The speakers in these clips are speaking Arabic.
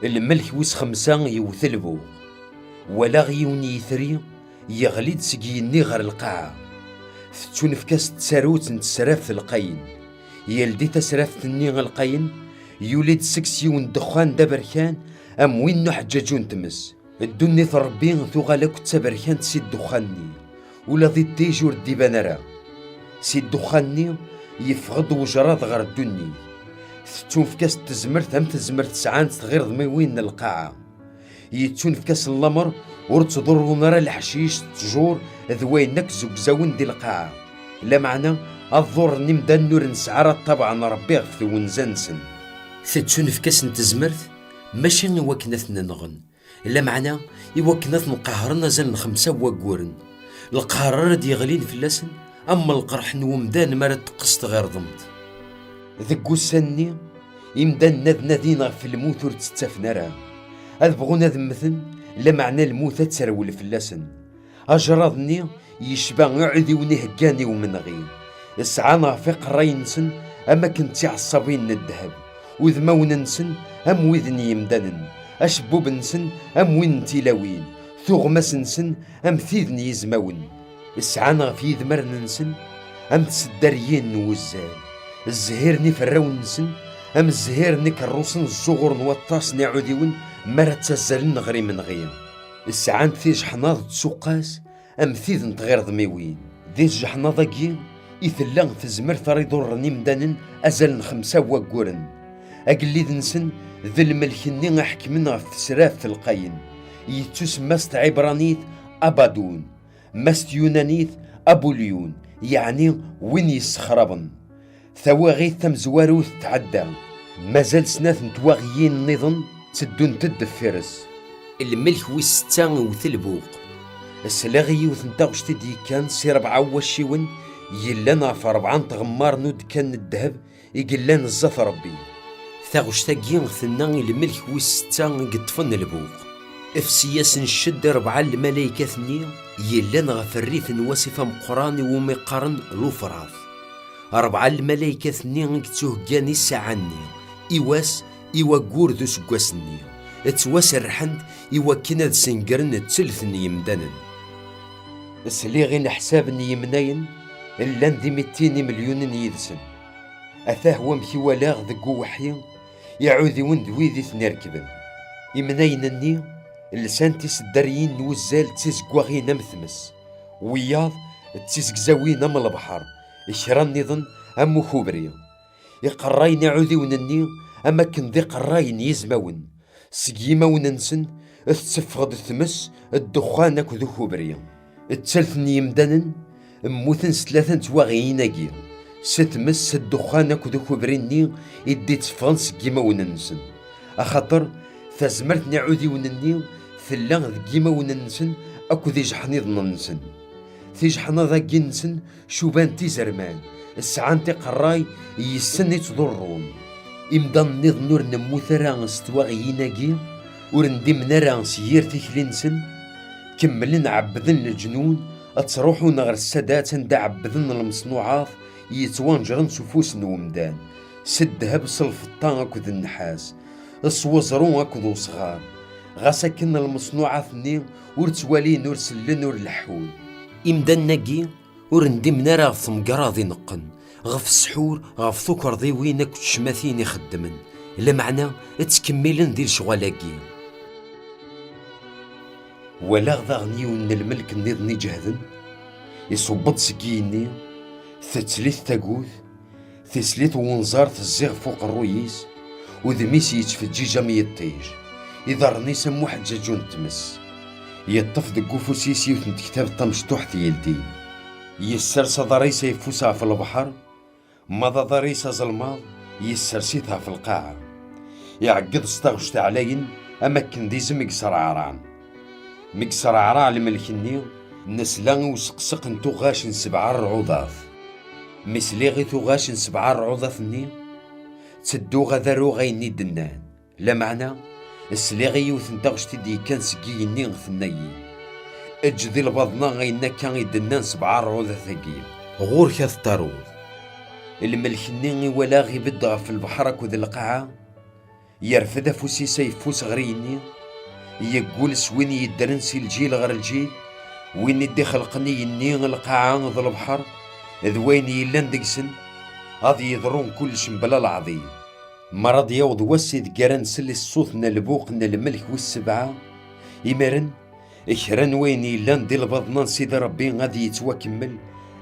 الملك ويس خمسة يوثلبو ولا غيون يثري يغليد سقيني غير القاعة ثتون في كاس تساروت نتسراف القاين يلدي تسراف تني القاين يولد سكسيون دخان دبركان أم وين حجاجون تمس الدنيا ربي ثغالك تبركان تسيد دخاني ولا ضي تيجور ديبانرا سيد دخاني يفغض وجراد غير الدنيا ثتون في كاس تزمرت هم تزمرت ساعات غير ضميوين القاعة يتون في كاس اللمر ورتضرو نرى الحشيش تجور ذوينك زوجزاون دي القاعة لا معنى الضر نمدا نور نسعر طبعا ربي غفث ونزنسن ثتون في كاس نتزمرت ماشي وكنث ننغن لا معنى يوكنث نقهرنا زل خمسة وقورن القهر دي يغلين في اللسن أما القرح نومدان مرد قسط غير ضمت ذقو السني يمدان نذين في الموت ورتستفنرا أذبغونا ذمثن لا معنى الموت تسرول في اللسن أجراضني يشبع عذي ونهجاني ومنغي السعانا في قرينسن أما كنت عصابين الذهب وذمون نسن أم وذني يمدنن أشبوب نسن أم وين تيلاوين ثغمس نسن أم ثيذني يزمون السعانا في ذمر نسن أم تسدريين نوزال الزهير نفرون نسن أم الزهير نكروسن الزغر نوطاس نعوديون مرة تسزلن غري من غير السعان ثيج حناض تسوقاس أم ثيذ نتغير ضميوين ذيج حناضا كي إثلان تزمر ثريدور نمدانن أزلن خمسة وقورن أقليد نسن ذي الملكني أحكمن غف سراف في القاين يتوس مست عبرانيث أبادون مست يونانيث أبوليون يعني وين يسخربن ثواغيث تم زواروث تعدى مازال سناث نتواغيين نظن تدون تد فارس الملك ويستان وثلبوق السلاغي وثنتاغش تدي كان سي ربعة وشيون يلانا في ربعان تغمار نود كان الذهب يقلان الزاف ربي ثاغش تاقين ثنا الملك ويستان قطفن البوق افسياس نشد ربعة الملايكة ثني يلان غف الريث واسفة مقراني ومقارن لوفراث ربعة الملايكة ثني قتوه جاني الساعني إواس إوا قور ذو سقواسني اتواس الرحند إوا كنا سنقرن تلثني يمدانن السليغين حساب يمناين اللان ذي 200 مليون يدسن أثاه ومكي ولاغ ذقو وحي يعوذي وندوي ذي ثنركبن يمناين الني اللسان تسدريين نوزال تسقواغين مثمس وياض تسقزاوين من البحر إشران نظن أمو خوبري يقراين عوذي ونني أما كن ذي قراين يزمون سقيما وننسن التفغد الثمس الدخان أكو ذو خوبري التلثني يمدانن موثن ثلاثة تواغيناكي ستمس الدخان أكو ذو خوبريني إدي تفغن سقيما وننسن أخاطر فزمرت نعوذي ونني ثلان ذقيما وننسن أكو ذي جحنيض ننسن ذي جحنا ذاكي نسن شوبان تيزرمان السعان تقراي يسن يتضرون إمدان نض نور نموث رانس تواغيناكي ورندي من رانس يرتي كلينسن كملن عبدن الجنون أتروحون غير السادات ندع عبدن المصنوعات يتوانجرن سفوس نومدان سدها بصلفطان أكو ذي النحاس الصوزرون أكو ذو صغار غاساكن المصنوعات ني ورتوالي نور سلن نور الحول إمدان ناكي ورندي من راغ مقراضي نقن غف السحور غف ثكر ذي وينك تشماثين يخدمن لا معنى تكملن ذي الشغالاكي ولا غضاغني ون الملك نظني جهدن يصبط سكيني ثتليث تاقوث ثسليث ونزار الزيغ فوق الرويس وذميس يتفجي جامي الطيج إذا رني سمو حجاجون تمس يطف دقو فوسيسي وثنت كتاب طمشطوح ثيلتين يسر صدريسة يفوسها في البحر مضى ضريسة ظلماض يسرسيتها في القاعة يعقد استغشت علين أمكن دي مكسر عران مكسر عران لملكني نسلان وسقسق انتو غاش 7 رعوضات مسليغي تو غاش 7 رعوضات تسدو غذرو غيني دنان لا معنى السليغي يوثن تغشتي دي كان سقيني غثنايين اجدي البضنا غينا كان يدنان 7 رعوضات ثقيل غور كاث طارود الملكني ولا غي بدغ في البحر كو ذي القاعة يرفد افوسي سيفوس غريني، يقول سوين يدرن سي الجيل غير الجيل، وين يدي خلقني يني القاعة ذا البحر، ذوين يلان دقسن غادي يضرون كلش بلا العظيم. مرض يوض وسيد قران سلي الصوتنا البوقنا الملك والسبعة، يمرن إكران وين يلان دي البضنا سيد ربي غادي يتوكمل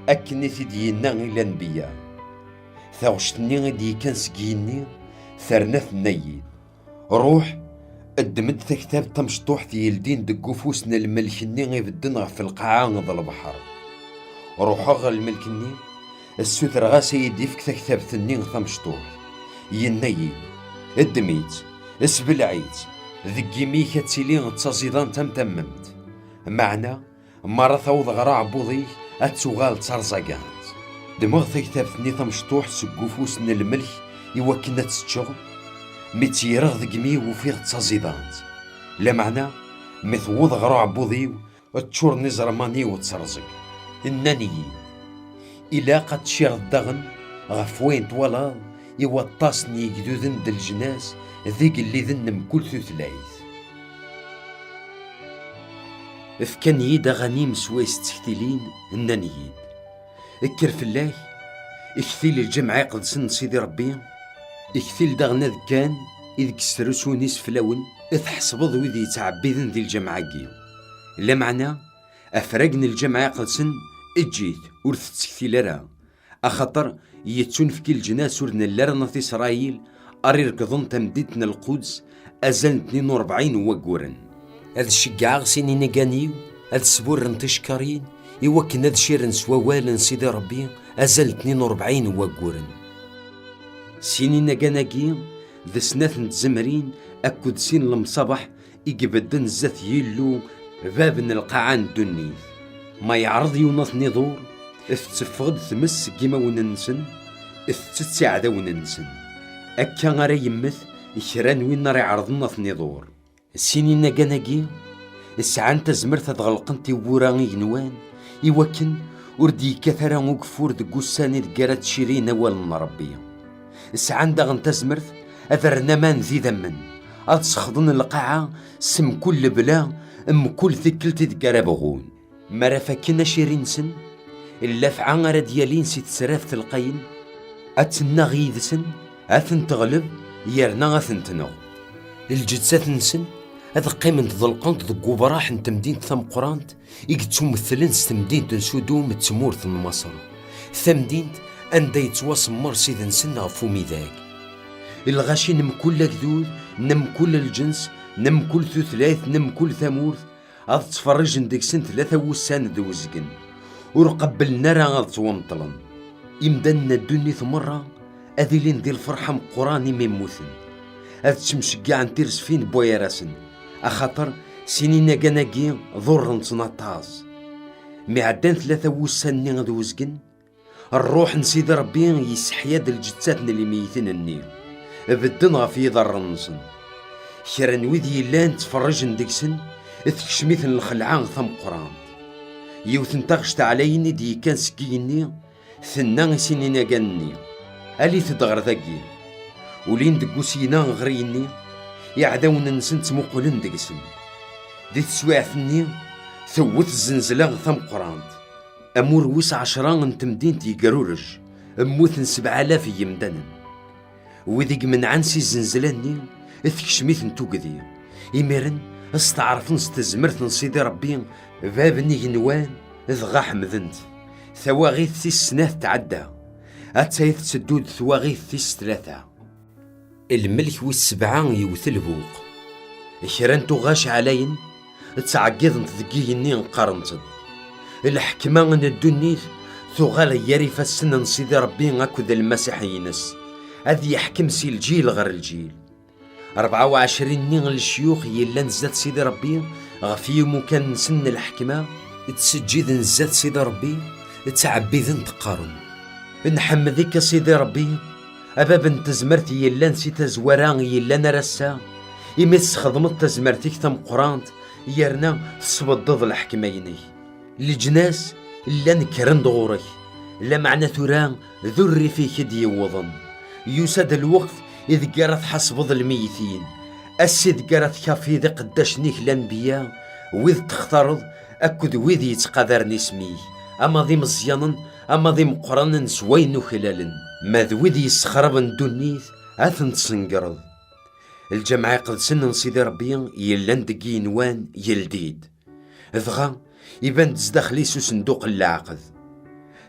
أكني تدينا إلى الأنبياء. ثاوشتني غادي كان سقيني ثرناث نيد، روح قدمت كتاب تمشطوح يلدين دقو فوسنا الملكني غيبدن في القاعة ذا البحر. روحا غا الملكني السوتر غا سيدي فيك كتاب ثنين تمشطوح ينيد الدميت اسبلعيت ذكي ميكا تسيلي تصازيدان تممت معنى مرة ثوض غرا عبوضي اتسوغال ترزاقات. دماغ كتاب ثنين تمشطوح سقو فوسنا الملك يوكنا تستشغل متيرغ ذقمي وفيغ تصازيدانت، لا معنى مثوض غرو عبوضيو تشور نزرماني وتسرزق. إنني إلا قد شير الدغن غفوين طوالاد يوطاسني جدودن دالجناس ذيك اللي ذنم كل ثلاث. إفكان يد أغاني مسوايس تكتلين إنني اكر في الله اكثيل الجمع يقدسن سيدي ربي، اكثيل دغنا ذكان إذ كسترسوني سفلاون إذ حسبض وذي يتعبيذن ذي الجمعة كيو، لا معنى أفرقن الجمعة قلسن اجيت ورث تكثيل راه أخطر يتسون في كل جناس ورنا اللرنة إسرائيل أري ركضن تمديتنا القدس أزال 42 وقورن. هذا الشقاع سنين قانيو هذا سبور نتشكرين يوكن هذا شيرن سوالن سيدي ربي أزال 42 وقورن. سنين قاناكي ذا سناث نتزمرين أكد سين المصباح يقبدن الزث يلو بابن القاعان دنيث ما يعرض يونث نضور افتفغد ثمس كيما وننسن افتتساعدا وننسن أكا غارا يمث إكران وين راه يعرضنا نضور. السنين قاناكي الساعان تزمرت تغلقنتي ووراني ينوان يوكن وردي كثرا وقفور دقو الساني دقارات شيرين أول ربي. الساعان داغن تزمرت أذرنا مان ذي ذمن أتسخضن القاعة سم كل بلا كل ثكلتي دقارا بغون مرا فاكنا شيرين سن إلا فعا ديالين سي تسراف القين أتنا غيدسن أثن تغلب يرنا أثن تنغ الجدسات نسن هذا قيمة ظلقانت ذو براح نتمدين ثم قرانت يقتسو مثلن ستمدين تنسودوم تمورث من مصر ثمدين أندا يتواصم مرسيد نسن غفومي ذاك الغاشي نم كل كذود نم كل الجنس نم كل ثلاث نم كل ثمورث غاد تفرج نديك سن 3 وسان دوزقن ورقبلنا راه غاد تومطلن يمدنا الدنيا مرة أذيلين ديال الفرحة مقراني ميموثن هاد تمشقع نتيرس فين بويا راسن أخاطر سنين كاناكي ضر نتنطاز معدان 3 وسان غاد وزقن الروح نسيد ربي يسحيا د الجثاتنا اللي ميتين النيل بدن غفي ضر نصن كرا ويدي لان تفرج ندكسن تكشميثن الخلعان ثم قران يوثن تغشت عليني دي كان سكيني ثنا سنين كانني الي تدغر ذاكي ولين دقو سينا غريني يعداون نسن تمقلن دكسن دي تسواعثني ثوت الزنزلة ثم قرانت أمور وس 10 نتمدين تيقرورج أموثن 7000 يمدنن وذيك من عنسي الزنزلاني اثكشميث نتوكذي إميرن استعرفن ستزمرت نصيدي ربي بابني جنوان ذغا حمذنت ثواغيث 6 سنات تعدى أتايث تسدود ثواغيث 3 الملك والسبعة يوث البوق إكران تغاش علين تعقيضن تذكيني نقارنتن الحكمة من الدنيا ثغال يريف السن نصيدي ربي أكد المسيحيينس هذ يحكم سي الجيل غير الجيل 24 نين الشيوخ يلا نزات سيدي ربي غفيهم كان سن الحكمة تسجيد نزات سيدي ربي تعبيذن تقارن نحمدك سيدي ربي أباب انتزمرت يلا نسيت زوران يلا نرسا يمس خدمت تزمرتك ثم قرانت يرنا صبضض الحكميني الجناس لا نكرن دغورك لا معنى ثران ذري فيك دي وظن يسد الوقت إذ قرأت حسبض الميتين السيد قرأت كافيذ قداش نيك الأنبياء وإذ تختارض أكد ويذ يتقدرني سميك أما ذي مزيانا أما ذي مقرانا سوين خلالا ما ذويذ يسخربن دونيث أثن تسنقرض الجماعة قد سنن سيدي ربي يلان دقي نوان يلديد ذغا يبان تزدخلي سو صندوق العقد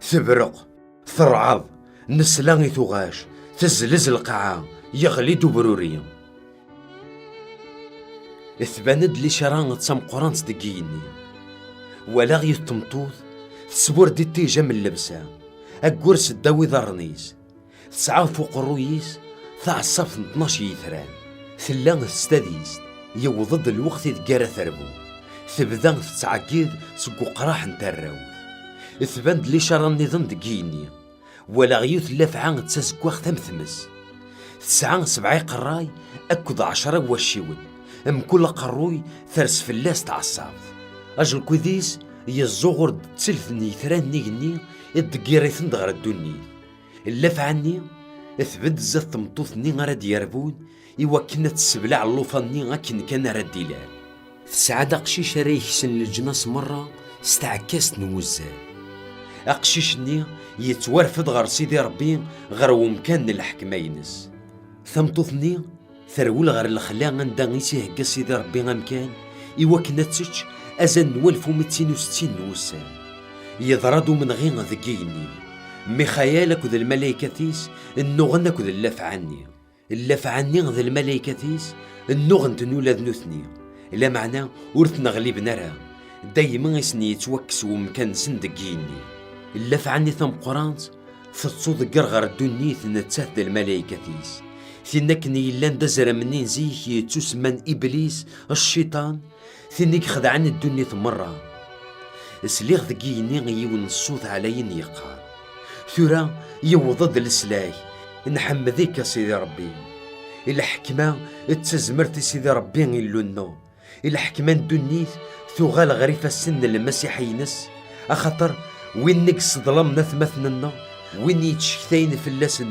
ثبرق ثرعض نسلان ثغاش تزلز القاعة يغلي بروريا اثباند لي شران تسام قران تدقيني ولا غي التمطوط تسبور دي تيجا من اللبسة أقرس الداوي ذرنيس تسعى فوق الرويس ثعصف 12 يثران ثلان تستديس يوضد الوقت يتقارى ثربو ثبذان تتعقيد سقو قراح نتراو اثباند لي شران نظام دقيني ولا غيوث لافعان تسسقواخ ثمثمس تسعان 7 قراي أكد 10 وشيون ام كل قروي ثرس فلاس تعصاب اجل كويديس يزغر تسلف نيثران نيغني الدقيريثن دغر الدنيا اللف عني اثبت زث تمطوثني غراد يربون إوا كنا تسبلع اللوفاني أكن كان راد ديلال تسعد قشيش ريحسن للجناس مرة استعكاست نوزال أقشيشني يتوارفد غر سيدي ربي غر ومكان الحكمينس ثمطوثني ثرول غير الخلا عندها غيسيه هكا سيدي ربي غمكان إوا كنا تسج أزن 1260 نوسان يضردو من غين ذكيني ميخايلك ذا الملايكتيس النغن كذا اللف عني اللف عني ذا الملايكتيس النغن تنولد نثني إلا معنى ورث نغلب نرى دايما يسني يتوكس ومكان سندقيني اللف عني ثم قرانت تتصود قرغر الدنيا ثنتات ذا الملايكتيس ثنكني لان دزر منين زيك يتسمن إبليس الشيطان ثنيك خدعان الدنيا مرة سليغ ذكيني يون الصوت علي يقال ثورا يوضد السلاي نحمديك سيدي ربي الحكمة تزمرت سيدي ربي إلونا الحكمة الدنيا ثغال غريفة السن المسيحينس أخطر وين نقص ظلمنا ثمثنا وين يتشكتين في اللسن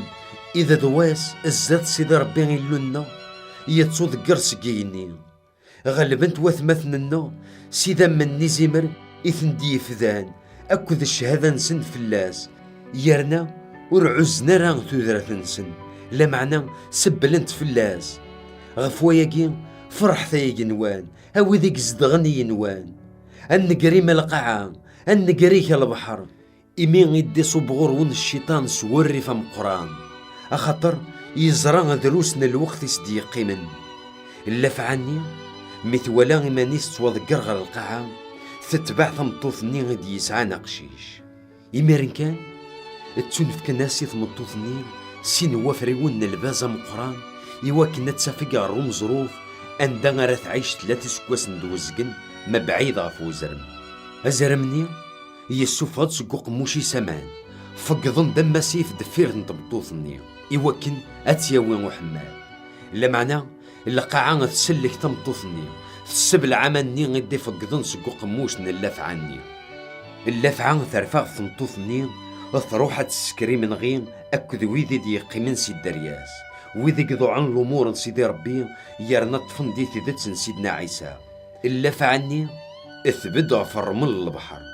إذا دواس الزاد سيدي ربي إلونا يتصود قرص جيني غالبا وثمثنا سيدا من نزمر إثن ديفذان أكد الشهادة نسن فلاس يرنا ورعزنا راه تودرة نسن لا معنى سبلنت فلاس غفواياكي فرح ثايق نوان أو ذيك زدغني نوان النقري ملقعة النقريك البحر إمين يدي صبغور ون الشيطان سوري فم قران أخطر يزرع دروسنا الوقت صديقي من اللف عني مثولا إمانيس توذكر غير القاعة تتبع ثمطوثني غد يسعى نقشيش إميرن كان تنفك ناسي ثمطوثني سين وفريون البازا مقران إوا كنا تسافق الروم ظروف أندا غير تعيش 3 سكواس ندوزقن ما بعيد غفو زرم أزرمني يسوفاد سقوق موشي سمان فقضن دم سيف دفير نطمطوثني إوا كن أتياوي وحمال لا معنى القاعة تسلك تمطوثني السبل عملني غدي فقدن سقوق موش نلف عني اللفعة ثرفاغ ثمطوثني وثروحة تسكري من غين أكد ويذي دي قيمن سيد درياس ويذي قضو عن الأمور سيدي ربي يرنا طفن دي ثدت سيدنا عيسى اللف عني اثبت عفر من البحر